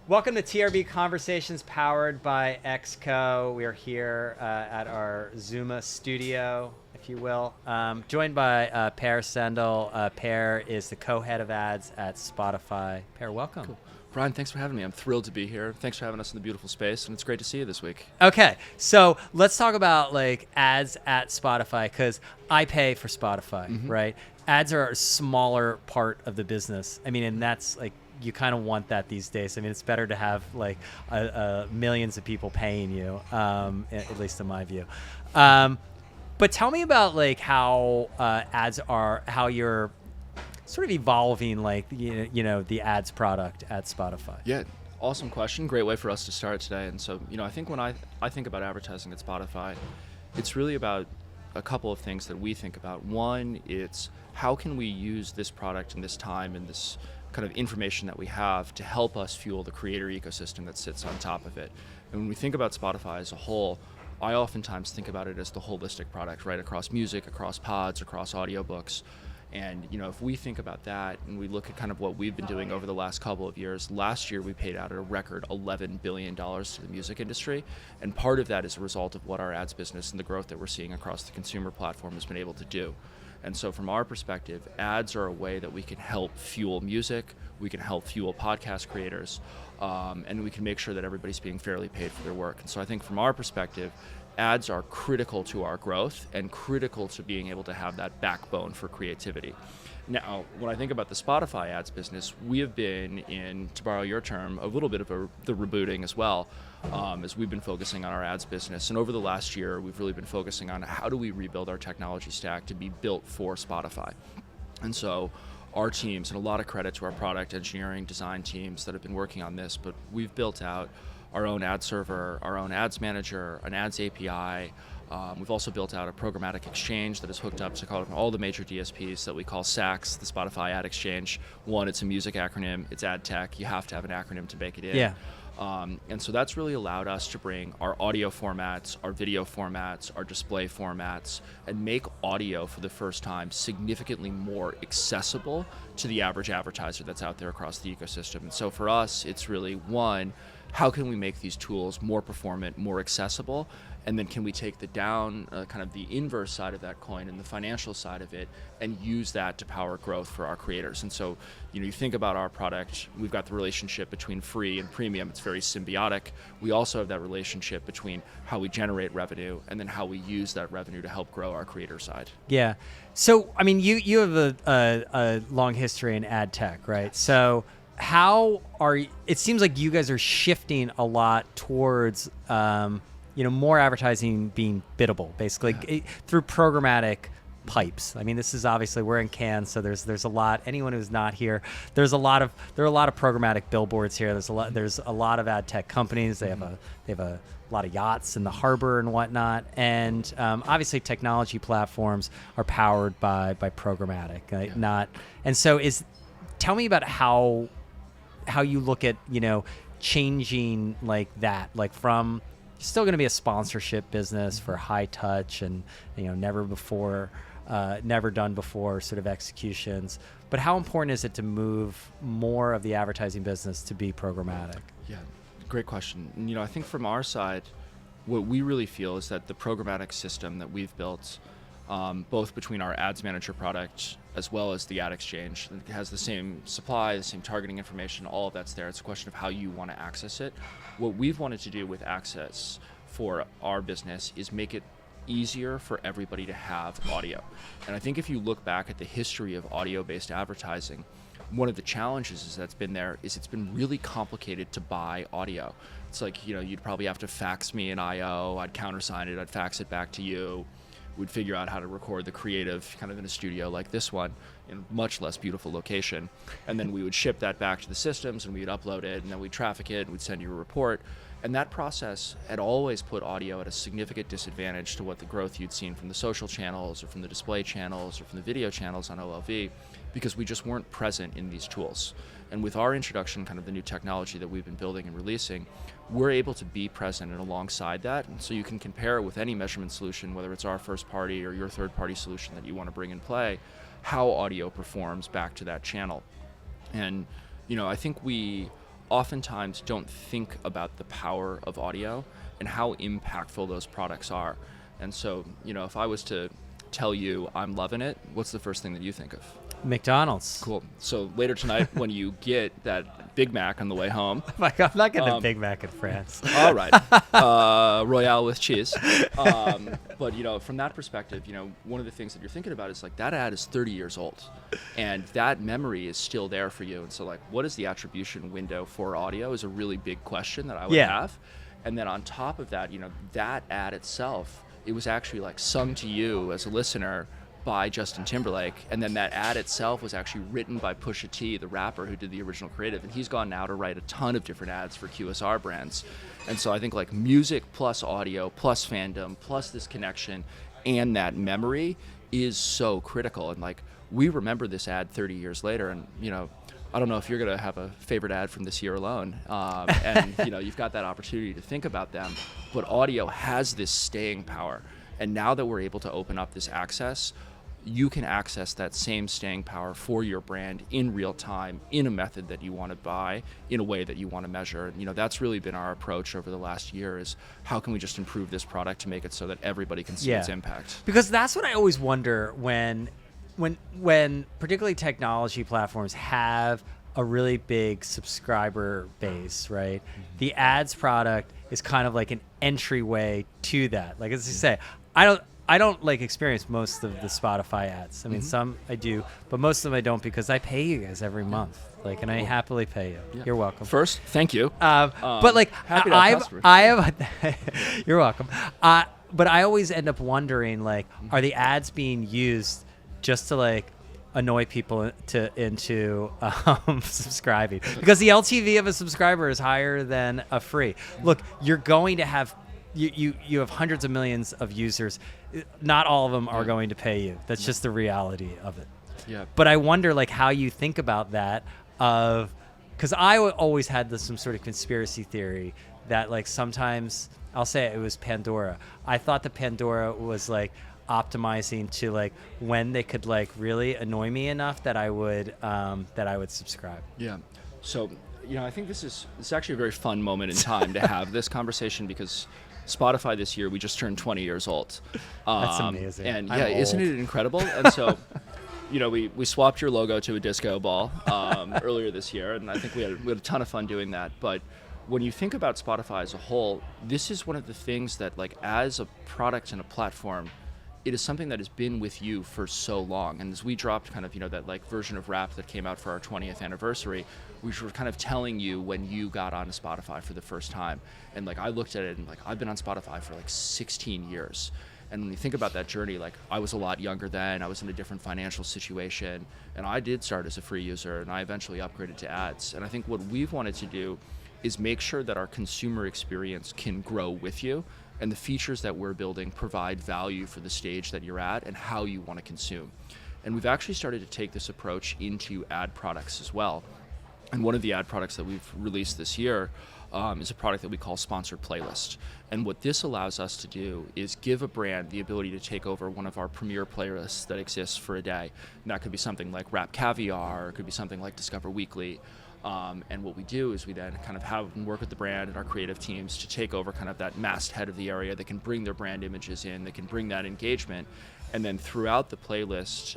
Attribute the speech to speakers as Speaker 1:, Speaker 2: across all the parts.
Speaker 1: Welcome to TRB Conversations powered by XCO. We are here at our Zuma studio, if you will, joined by Per Sendall. Per is the co-head of ads at Spotify. Per, welcome.
Speaker 2: Cool. Brian, thanks for having me. I'm thrilled to be here. Thanks for having us in the beautiful space, and it's great to see you this week.
Speaker 1: Okay, so let's talk about like ads at Spotify, because I pay for Spotify, right? Ads are a smaller part of the business. I mean, and that's like, you kind of want that these days. I mean, it's better to have like millions of people paying you, at least in my view. But tell me about like how ads are, how you're sort of evolving, like you know the ads product at Spotify.
Speaker 2: Yeah, awesome question. Great way for us to start today. And so, I think when I think about advertising at Spotify, it's really about a couple of things that we think about. One, it's how can we use this product and this time and this kind of information that we have to help us fuel the creator ecosystem that sits on top of it. And when we think about Spotify as a whole, I oftentimes think about it as the holistic product, right? Across music, across pods, across audiobooks. And if we think about that and we look at kind of what we've been doing over the last couple of years, last year we paid out a record $11 billion to the music industry. And part of that is a result of what our ads business and the growth that we're seeing across the consumer platform has been able to do. And so from our perspective, ads are a way that we can help fuel music, we can help fuel podcast creators, and we can make sure that everybody's being fairly paid for their work. And so I think from our perspective, ads are critical to our growth and critical to being able to have that backbone for creativity. Now, when I think about the Spotify ads business, we have been in, to borrow your term, a little bit of the rebooting as well, as we've been focusing on our ads business. And over the last year, we've really been focusing on how do we rebuild our technology stack to be built for Spotify. And so our teams, and a lot of credit to our product engineering design teams that have been working on this, but we've built out our own ad server, our own ads manager, an ads API. We've also built out a programmatic exchange that is hooked up to all the major DSPs that we call SACs, the Spotify Ad Exchange. One, it's a music acronym, it's ad tech. You have to have an acronym to make it in.
Speaker 1: Yeah.
Speaker 2: And so that's really allowed us to bring our audio formats, our video formats, our display formats, and make audio for the first time significantly more accessible to the average advertiser that's out there across the ecosystem. And so for us, it's really one, how can we make these tools more performant, more accessible? And then can we take the kind of the inverse side of that coin and the financial side of it and use that to power growth for our creators? And so, you think about our product, we've got the relationship between free and premium. It's very symbiotic. We also have that relationship between how we generate revenue and then how we use that revenue to help grow our creator side.
Speaker 1: Yeah. So, I mean, you have a long history in ad tech, right? So how are you, it seems like you guys are shifting a lot towards more advertising being biddable, basically through programmatic pipes. I mean, this is obviously, we're in Cannes, so there's a lot. Anyone who's not here, there are a lot of programmatic billboards here. There's a lot of ad tech companies. They have a lot of yachts in the harbor and whatnot, and obviously technology platforms are powered by programmatic. Tell me about how you look at changing like that, like from still going to be a sponsorship business for high touch and never done before sort of executions, but how important is it to move more of the advertising business to be programmatic?
Speaker 2: Yeah, great question. I think from our side, what we really feel is that the programmatic system that we've built, both between our ads manager product as well as the ad exchange, it has the same supply, the same targeting information, all of that's there. It's a question of how you want to access it. What we've wanted to do with access for our business is make it easier for everybody to have audio. And I think if you look back at the history of audio-based advertising, one of the challenges that's been there is it's been really complicated to buy audio. It's like, you'd probably have to fax me an IO, I'd countersign it, I'd fax it back to you. We'd figure out how to record the creative kind of in a studio like this one in a much less beautiful location. And then we would ship that back to the systems and we'd upload it and then we'd traffic it and we'd send you a report. And that process had always put audio at a significant disadvantage to what the growth you'd seen from the social channels or from the display channels or from the video channels on OLV, because we just weren't present in these tools. And with our introduction, kind of the new technology that we've been building and releasing, we're able to be present and alongside that. And so you can compare it with any measurement solution, whether it's our first party or your third party solution that you want to bring in play, how audio performs back to that channel. And, I think we oftentimes don't think about the power of audio and how impactful those products are. And so, if I was to tell you I'm loving it, what's the first thing that you think of?
Speaker 1: McDonald's.
Speaker 2: Cool. So later tonight, when you get that Big Mac on the way home.
Speaker 1: I'm not getting a Big Mac in France.
Speaker 2: All right. Royale with cheese. But, from that perspective, one of the things that you're thinking about is like that ad is 30 years old and that memory is still there for you. And so like, what is the attribution window for audio is a really big question that I would have. And then on top of that, that ad itself, it was actually like sung to you as a listener by Justin Timberlake, and then that ad itself was actually written by Pusha T, the rapper who did the original creative, and he's gone now to write a ton of different ads for QSR brands. And so I think like music plus audio plus fandom plus this connection and that memory is so critical. And like we remember this ad 30 years later, and I don't know if you're gonna have a favorite ad from this year alone, and you've got that opportunity to think about them, but audio has this staying power. And now that we're able to open up this access, you can access that same staying power for your brand in real time, in a method that you want to buy, in a way that you want to measure. And that's really been our approach over the last year is how can we just improve this product to make it so that everybody can see its impact?
Speaker 1: Because that's what I always wonder when particularly technology platforms have a really big subscriber base, right? The ads product is kind of like an entryway to that. Like as you say, I don't like experience most of the Spotify ads. I mean, some I do, but most of them I don't because I pay you guys every month. Like, and I happily pay you. Yeah. You're welcome.
Speaker 2: First, thank you.
Speaker 1: But like, I have. You're welcome. But I always end up wondering, like, are the ads being used just to like annoy people into subscribing? Because the LTV of a subscriber is higher than a free. Look, you're going to have. You have hundreds of millions of users. Not all of them are going to pay you. That's just the reality of it.
Speaker 2: Yeah.
Speaker 1: But I wonder like how you think about that because I always had some sort of conspiracy theory that like sometimes I'll say it was Pandora. I thought that Pandora was like optimizing to like when they could like really annoy me enough that I would subscribe.
Speaker 2: Yeah. So, I think this is actually a very fun moment in time to have this conversation because Spotify this year, we just turned 20 years old.
Speaker 1: That's amazing.
Speaker 2: And isn't it incredible? And so, we swapped your logo to a disco ball earlier this year, and I think we had a ton of fun doing that. But when you think about Spotify as a whole, this is one of the things that, like, as a product and a platform, it is something that has been with you for so long. And as we dropped kind of, that like version of rap that came out for our 20th anniversary, we were kind of telling you when you got onto Spotify for the first time. And like, I looked at it and like, I've been on Spotify for like 16 years. And when you think about that journey, like I was a lot younger then, I was in a different financial situation, and I did start as a free user and I eventually upgraded to ads. And I think what we've wanted to do is make sure that our consumer experience can grow with you, and the features that we're building provide value for the stage that you're at and how you want to consume. And we've actually started to take this approach into ad products as well. And one of the ad products that we've released this year is a product that we call Sponsored Playlist. And what this allows us to do is give a brand the ability to take over one of our premier playlists that exists for a day. And that could be something like Rap Caviar, or it could be something like Discover Weekly. And what we do is we then kind of have and work with the brand and our creative teams to take over kind of that masthead of the area that can bring their brand images in, that can bring that engagement. And then throughout the playlist,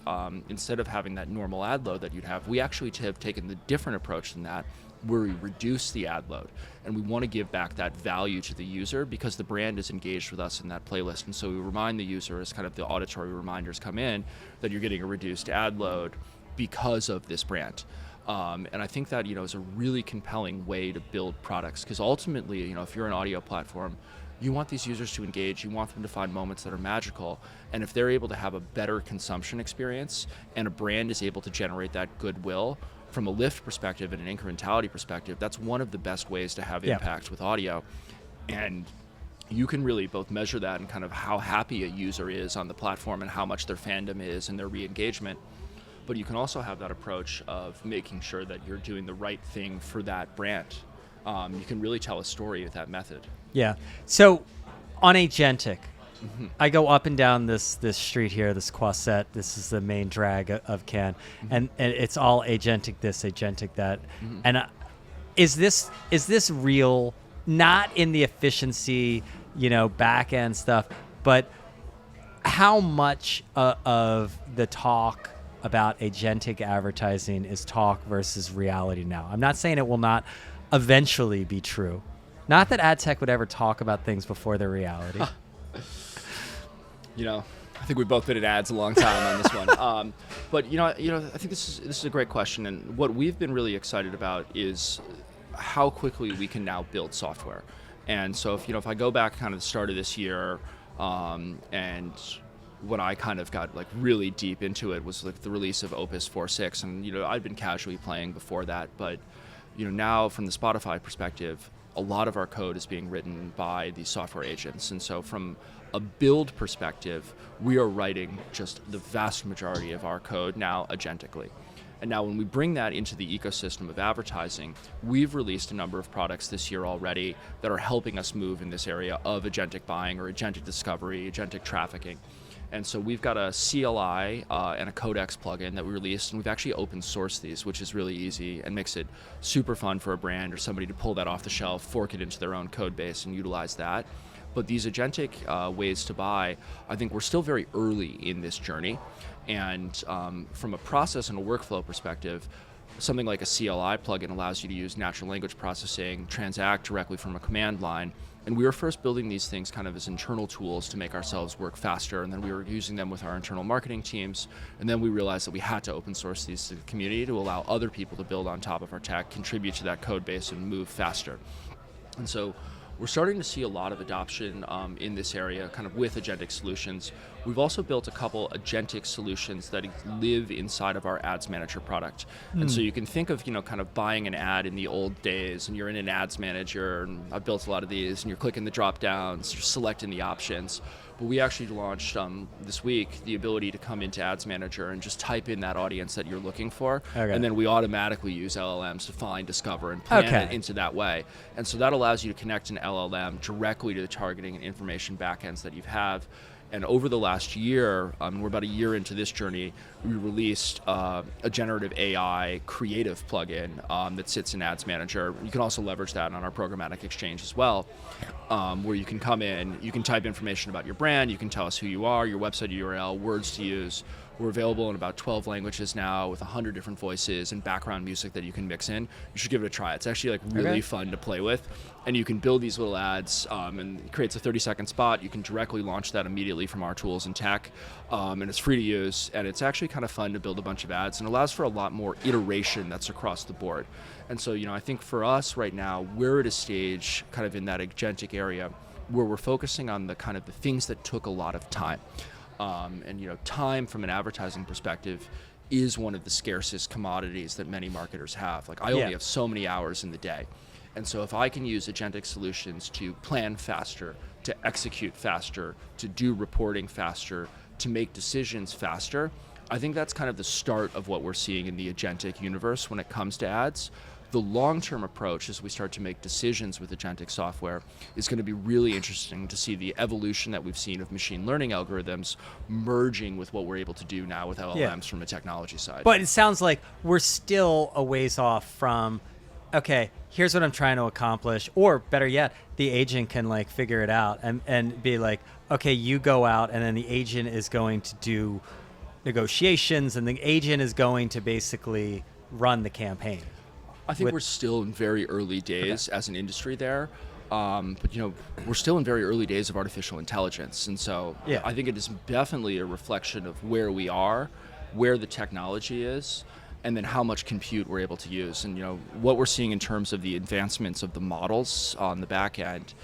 Speaker 2: instead of having that normal ad load that you'd have, we actually have taken the different approach than that, where we reduce the ad load. And we want to give back that value to the user because the brand is engaged with us in that playlist. And so we remind the user, as kind of the auditory reminders come in, that you're getting a reduced ad load because of this brand. And I think that, is a really compelling way to build products, because ultimately, if you're an audio platform, you want these users to engage, you want them to find moments that are magical. And if they're able to have a better consumption experience and a brand is able to generate that goodwill from a lift perspective and an incrementality perspective, that's one of the best ways to have impact with audio. And you can really both measure that and kind of how happy a user is on the platform and how much their fandom is and their re-engagement. But you can also have that approach of making sure that you're doing the right thing for that brand. You can really tell a story with that method. Yeah.
Speaker 1: So on Agentic, I go up and down this street here, this Quaset. This is the main drag of Cannes, and it's all Agentic this, Agentic that. And is this real? Not in the efficiency, back end stuff, but how much of the talk about agentic advertising is talk versus reality now? I'm not saying it will not eventually be true. Not that ad tech would ever talk about things before their reality.
Speaker 2: I think we've both been in ads a long time on this one. But I think this is a great question, and what we've been really excited about is how quickly we can now build software. And so if I go back kind of the start of this year, and when I kind of got like really deep into it was like the release of Opus 4.6, and I'd been casually playing before that, but now from the Spotify perspective, a lot of our code is being written by these software agents. And so from a build perspective, we are writing just the vast majority of our code now agentically. And now when we bring that into the ecosystem of advertising, we've released a number of products this year already that are helping us move in this area of agentic buying or agentic discovery, agentic trafficking. And so we've got a CLI and a Codex plugin that we released, and we've actually open sourced these, which is really easy and makes it super fun for a brand or somebody to pull that off the shelf, fork it into their own code base and utilize that. But these agentic ways to buy, I think we're still very early in this journey. And from a process and a workflow perspective, something like a CLI plugin allows you to use natural language processing, transact directly from a command line. And we were first building these things kind of as internal tools to make ourselves work faster, and then we were using them with our internal marketing teams, and then we realized that we had to open source these to the community to allow other people to build on top of our tech, contribute to that code base, and move faster. And so we're starting to see a lot of adoption in this area, kind of with agentic solutions. We've also built a couple agentic solutions that live inside of our Ads Manager product. And so you can think of, kind of buying an ad in the old days, and you're in an Ads Manager, and I've built a lot of these, and you're clicking the drop downs, you're selecting the options. But we actually launched this week the ability to come into Ads Manager and just type in that audience that you're looking for, and then we automatically use LLMs to find, discover, and plan it into that way. And so that allows you to connect an LLM directly to the targeting and information backends that you have. And over the last year, we're about a year into this journey, we released a generative AI creative plugin that sits in Ads Manager. You can also leverage that on our programmatic exchange as well, where you can come in, you can type information about your brand, you can tell us who you are, your website URL, words to use. We're available in about 12 languages now with 100 different voices and background music that you can mix in. You should give it a try. It's actually really fun to play with. And you can build these little ads, and it creates a 30-second spot. You can directly launch that immediately from our tools and tech. And it's free to use. And it's actually kind of fun to build a bunch of ads, and allows for a lot more iteration that's across the board. And so, I think for us right now, we're at a stage kind of in that agentic area where we're focusing on the kind of the things that took a lot of time. And time from an advertising perspective is one of the scarcest commodities that many marketers have. Like I only have so many hours in the day. And so if I can use agentic solutions to plan faster, to execute faster, to do reporting faster, to make decisions faster, I think that's kind of the start of what we're seeing in the agentic universe when it comes to ads. The long-term approach as we start to make decisions with agentic software is going to be really interesting to see the evolution that we've seen of machine learning algorithms merging with what we're able to do now with LLMs from a technology side.
Speaker 1: But it sounds like we're still a ways off from, okay, here's what I'm trying to accomplish, or better yet, the agent can figure it out and be like, okay, you go out, and then the agent is going to do negotiations, and the agent is going to basically run the campaign.
Speaker 2: I think we're still in very early days as an industry there. But we're still in very early days of artificial intelligence. And so I think it is definitely a reflection of where we are, where the technology is, and then how much compute we're able to use. And what we're seeing in terms of the advancements of the models on the back end,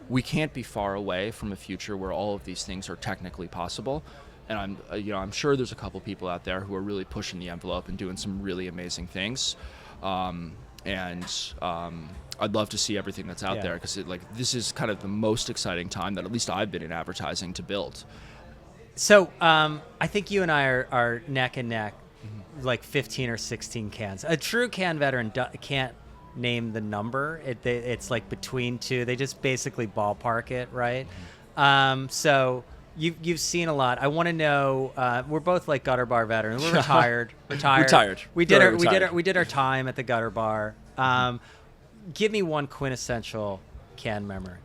Speaker 2: we can't be far away from a future where all of these things are technically possible. And I'm sure there's a couple people out there who are really pushing the envelope and doing some really amazing things. I'd love to see everything that's out there, because this is kind of the most exciting time that at least I've been in advertising to build.
Speaker 1: So I think you and I are neck and neck, like 15 or 16 cans. A true can veteran can't name the number. It's like between two. They just basically ballpark it, right? So you've seen a lot. I want to know. We're both like gutter bar veterans. We're retired.
Speaker 2: Retired.
Speaker 1: We did our time at the gutter bar. Give me one quintessential Cannes memory.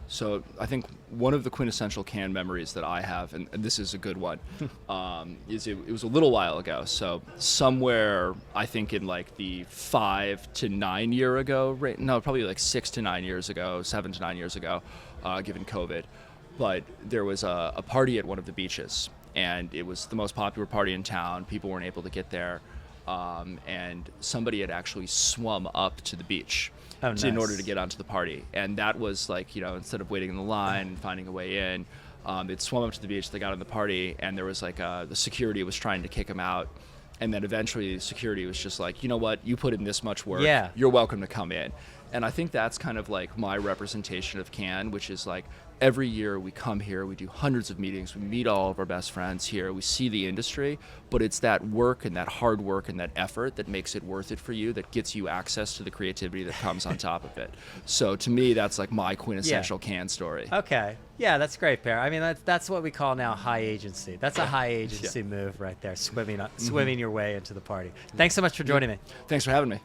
Speaker 2: So I think one of the quintessential Cannes memories that I have, and this is a good one, is it was a little while ago. So somewhere, I think in like the 5 to 9 year ago, no, probably like 6 to 9 years ago, 7 to 9 years ago, given COVID. But there was a party at one of the beaches, and it was the most popular party in town. People weren't able to get there. And somebody had actually swum up to the beach in order to get onto the party. And that was like, instead of waiting in the line and finding a way in, they'd swum up to the beach, they got on the party, and there was like the security was trying to kick them out. And then eventually the security was just like, you know what, you put in this much work, you're welcome to come in. And I think that's kind of like my representation of Cannes, which is like every year we come here, we do hundreds of meetings, we meet all of our best friends here, we see the industry, but it's that work and that hard work and that effort that makes it worth it for you, that gets you access to the creativity that comes on top of it. So to me, that's like my quintessential Cannes story.
Speaker 1: Okay. Yeah, that's great, Per. I mean, that's what we call now high agency. That's a high agency move right there, swimming your way into the party. Thanks so much for joining me.
Speaker 2: Thanks for having me.